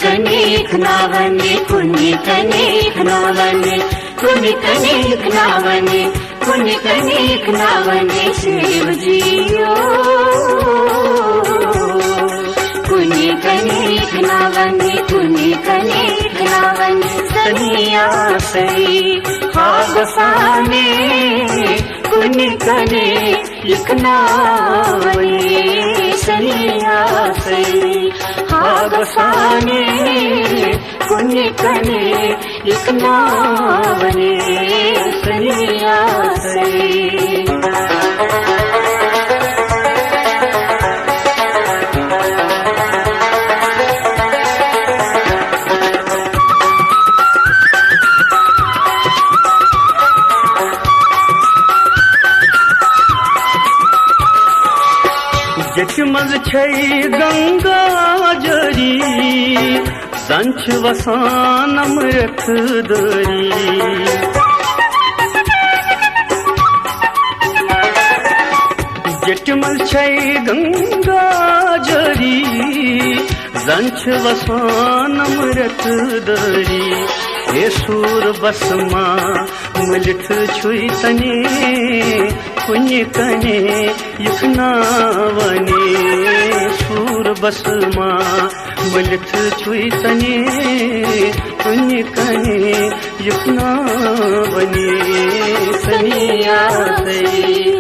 कनेक नावने कुनी कनेक नावने कुनी कनेक नावने कुनी कनेक नावने शिव जियो कुनी कनेक नावने कुनी कनेक नावने सनिया सई हागसाने कुनी कनेक नावने सनिया सई हागसाने कुनी कनेक नावने सनिया सई जटमल छै गंगा जरी संच वसान अमृत दरी जटमल छै गंगा जरी संच वसान अमृत दरी हे सूर बसमा मलिठ छुई तने कुनी कने युखनावने सूर बसमा मलिठ छुई तने कुनी कने युखनावने सनिया सई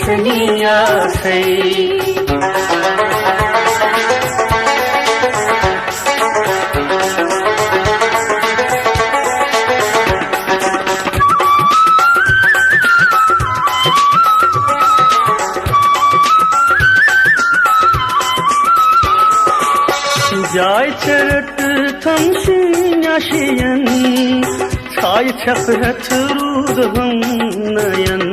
सनिया सई जाय चरट थमशियाशियन छाय छपहत रूद हम नयन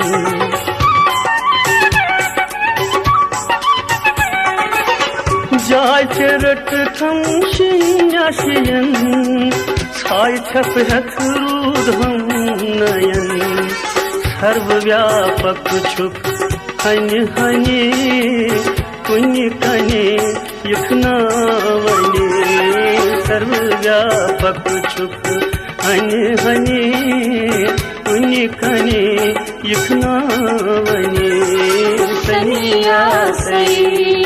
जाय चरट थमशियाशियन छाय छपहत रूद हम नयन सर्वव्यापक छुप हनि हनि कुनी कने युखनावने सर्वव्यापक छुप हनि हनि कुनी कने युखनावने सनिया सई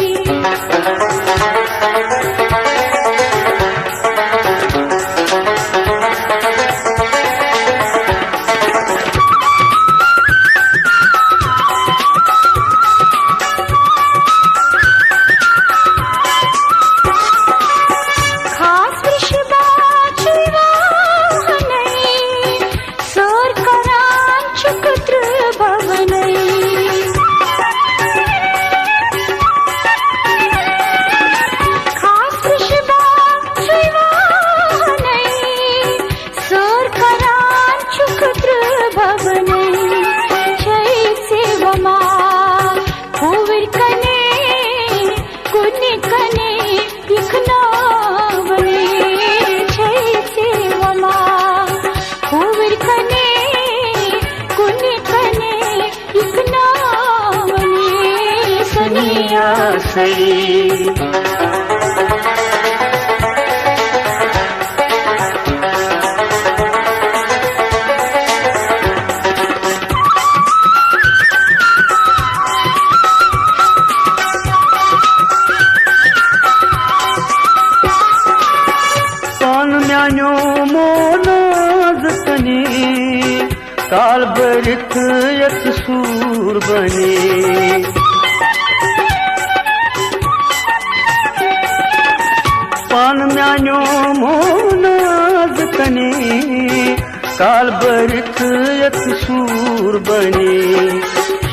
खास सई। म्यान्यो मोनाज तनी काल बरित यक सूर बने। पान म्यान्यो मोनाज तनी काल बरित यक सूर बने।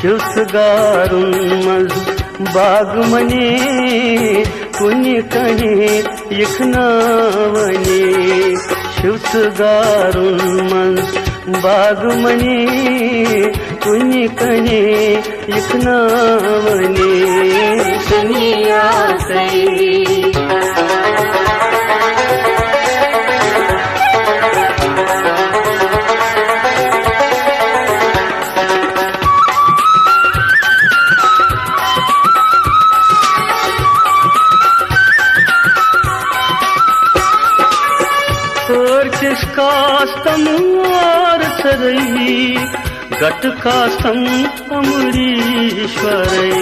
शिवस गारुन मज बाग मने कुनि कने यखनावने। शिवस गारुन मज बाग मने कुनि कने यखनावने। सनिया सई कास्तम और सरई गट कास्तम अमरीश्वरई।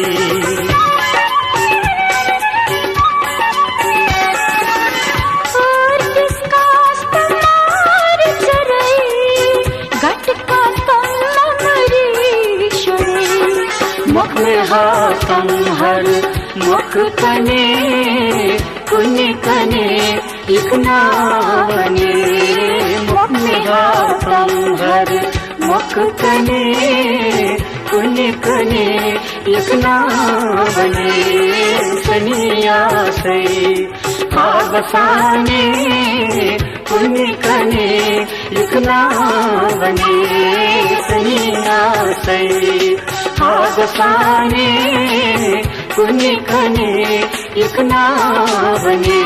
मुख में हाथम हर मुख कने कुनि कने यखनावने। मुख में हाथम हर मुख कने कुनि कने यखनावने। सनिया सई आगसाने कुनि कने यखनावने। सनिया सई आगसाने कुनि कने यखनावने।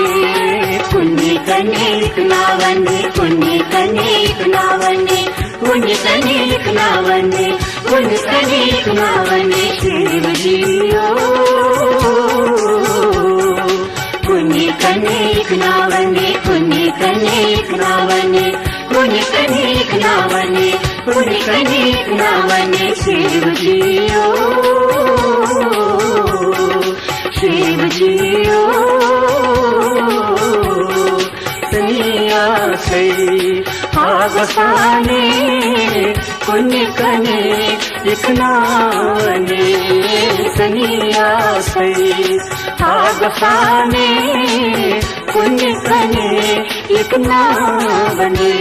कुनि कने यखनावने कुनि कने यखनावने कुनि कने यखनावने कुनि कने यखनावने। शिव जियो कुनि कने यखनावने कुनि कने यखनावने कुनि कने यखनावने कुनि कने यखनावने। शिव जियो शिव जियो सनिया सई आगसाने कुनि कने यखनावने। सनिया सई आगसाने कुनि कने यखनावने।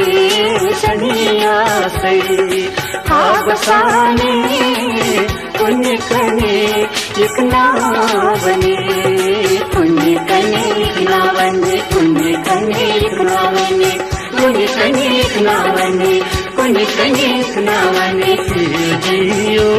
सनिया सई आगसाने कुनि कने यखनावने। कुनि कने यखनावने कुनि कने यखनावने कुनि कने यखनावने कुनि कने यखनावने। जियो